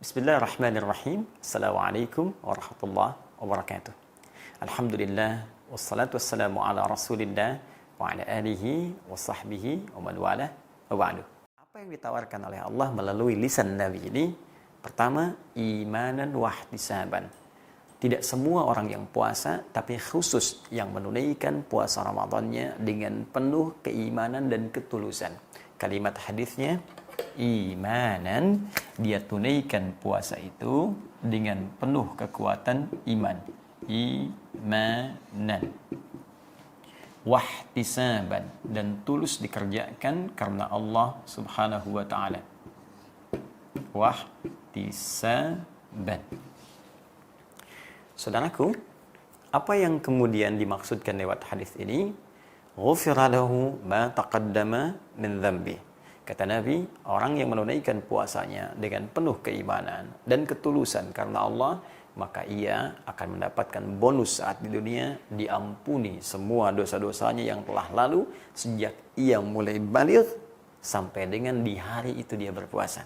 Bismillahirrahmanirrahim. Assalamualaikum warahmatullahi wabarakatuh. Alhamdulillah wassalatu wassalamu ala Rasulillah wa ala alihi wa sahbihi wa man wala wa ba'du. Apa yang ditawarkan oleh Allah melalui lisan Nabi ini? Pertama, imanan wa ihtisaban. Tidak semua orang yang puasa, tapi khusus yang menunaikan puasa Ramadannya dengan penuh keimanan dan ketulusan. Kalimat hadisnya, imanan, dia tunaikan puasa itu dengan penuh kekuatan iman. Imanan. Wahtisaban, dan tulus dikerjakan karena Allah Subhanahu wa ta'ala. Wahtisaban. Saudaraku, apa yang kemudian dimaksudkan lewat hadis ini? Ghufira lahu ma taqaddama min dzambi. Kata Nabi, orang yang menunaikan puasanya dengan penuh keimanan dan ketulusan karena Allah, maka ia akan mendapatkan bonus saat di dunia, diampuni semua dosa-dosanya yang telah lalu sejak ia mulai baligh sampai dengan di hari itu dia berpuasa.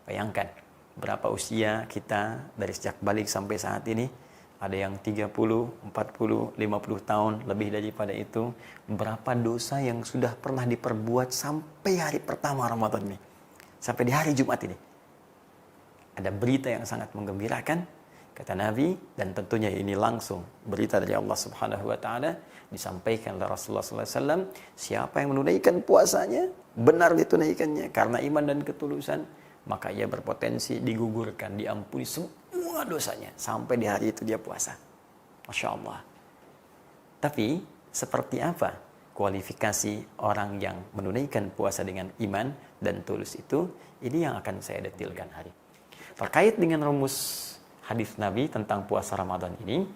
Bayangkan, berapa usia kita dari sejak baligh sampai saat ini? Ada yang 30, 40, 50 tahun, lebih daripada itu. Berapa dosa yang sudah pernah diperbuat sampai hari pertama Ramadan ini. Sampai di hari Jumat ini. Ada berita yang sangat menggembirakan, kata Nabi, dan tentunya ini langsung berita dari Allah Subhanahu wa ta'ala, disampaikan oleh Rasulullah SAW, siapa yang menunaikan puasanya, benar ditunaikannya, karena iman dan ketulusan, maka ia berpotensi digugurkan, diampuni semua dosanya sampai di hari itu dia puasa. Masya Allah. Tapi seperti apa kualifikasi orang yang menunaikan puasa dengan iman dan tulus itu? Ini yang akan saya detilkan hari. Terkait dengan rumus hadis Nabi tentang puasa Ramadan ini,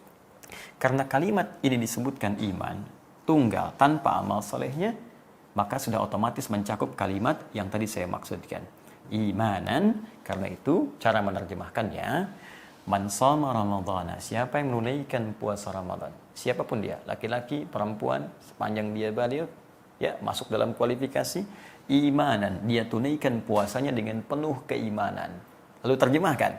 karena kalimat ini disebutkan iman tunggal tanpa amal solehnya, maka sudah otomatis mencakup kalimat yang tadi saya maksudkan. Imanan, karena itu cara menerjemahkannya, man shoma ramadhana, siapa yang menunaikan puasa Ramadan, siapapun dia, laki-laki, perempuan, sepanjang dia baligh, ya, masuk dalam kualifikasi imanan, dia tunaikan puasanya dengan penuh keimanan. Lalu terjemahkan,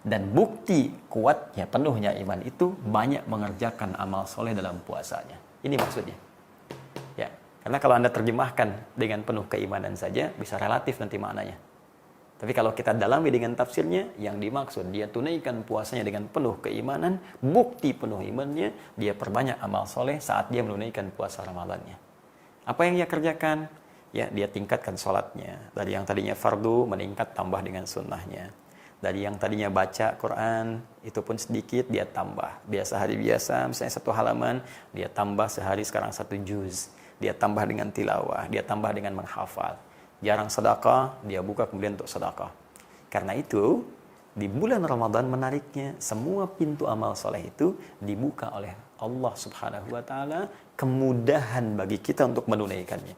dan bukti kuatnya, penuhnya iman itu banyak mengerjakan amal soleh dalam puasanya. Ini maksudnya. Ya, karena kalau Anda terjemahkan dengan penuh keimanan saja, bisa relatif nanti maknanya. Tapi kalau kita dalami dengan tafsirnya, yang dimaksud dia tunaikan puasanya dengan penuh keimanan, bukti penuh imannya, dia perbanyak amal soleh saat dia menunaikan puasa Ramadannya. Apa yang dia kerjakan? Ya, dia tingkatkan sholatnya. Dari yang tadinya fardu, meningkat tambah dengan sunnahnya. Dari yang tadinya baca Quran, itu pun sedikit, dia tambah. Biasa hari biasa, misalnya 1 halaman, dia tambah sehari sekarang 1 juz. Dia tambah dengan tilawah, dia tambah dengan menghafal. Jarang sedekah, dia buka kemudian untuk sedekah. Karena itu, di bulan Ramadan menariknya, semua pintu amal soleh itu dibuka oleh Allah Subhanahu wa ta'ala, kemudahan bagi kita untuk menunaikannya.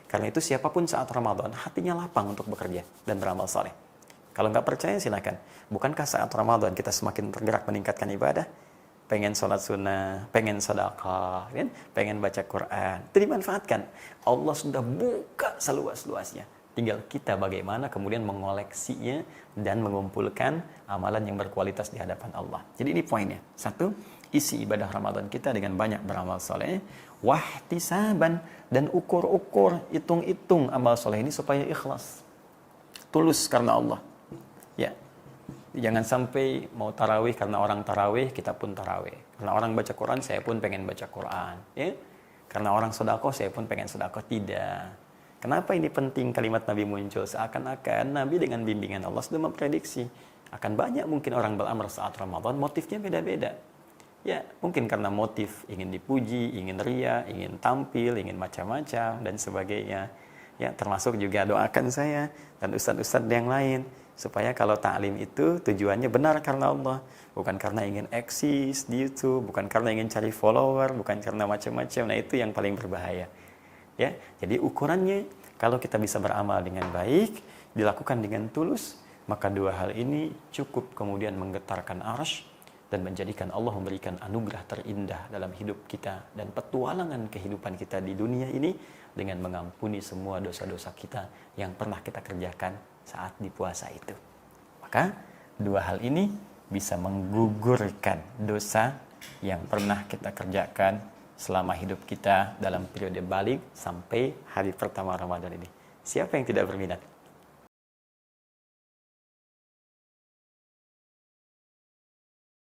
Karena itu siapapun saat Ramadan, hatinya lapang untuk bekerja dan beramal soleh. Kalau nggak percaya silakan. Bukankah saat Ramadan kita semakin tergerak meningkatkan ibadah? Pengen sholat sunnah, pengen sedekah, pengen baca Quran, itu dimanfaatkan. Allah sudah buka seluas-luasnya. Tinggal kita bagaimana kemudian mengoleksinya dan mengumpulkan amalan yang berkualitas di hadapan Allah. Jadi ini poinnya. 1, isi ibadah Ramadan kita dengan banyak beramal soleh. Wahtisaban, dan ukur-ukur, hitung-hitung amal soleh ini supaya ikhlas. Tulus karena Allah. Ya. Jangan sampai mau tarawih karena orang tarawih, kita pun tarawih. Karena orang baca Quran, saya pun pengen baca Quran. Ya? Karena orang sedekah, saya pun pengen sedekah. Tidak. Kenapa ini penting kalimat Nabi muncul? Seakan-akan Nabi dengan bimbingan Allah sudah memprediksi. Akan banyak mungkin orang beramal saat Ramadan, motifnya beda-beda. Ya, mungkin karena motif ingin dipuji, ingin ria, ingin tampil, ingin macam-macam, dan sebagainya. Ya, termasuk juga doakan saya dan ustadz-ustadz yang lain. Supaya kalau ta'lim itu tujuannya benar karena Allah, bukan karena ingin eksis di YouTube, bukan karena ingin cari follower, bukan karena macam-macam. Nah, itu yang paling berbahaya. Ya, jadi ukurannya kalau kita bisa beramal dengan baik, dilakukan dengan tulus, maka 2 hal ini cukup kemudian menggetarkan arsy dan menjadikan Allah memberikan anugerah terindah dalam hidup kita dan petualangan kehidupan kita di dunia ini dengan mengampuni semua dosa-dosa kita yang pernah kita kerjakan saat di puasa itu. Maka Dua hal ini bisa menggugurkan dosa yang pernah kita kerjakan selama hidup kita dalam periode balik sampai hari pertama Ramadan ini. Siapa yang tidak berminat?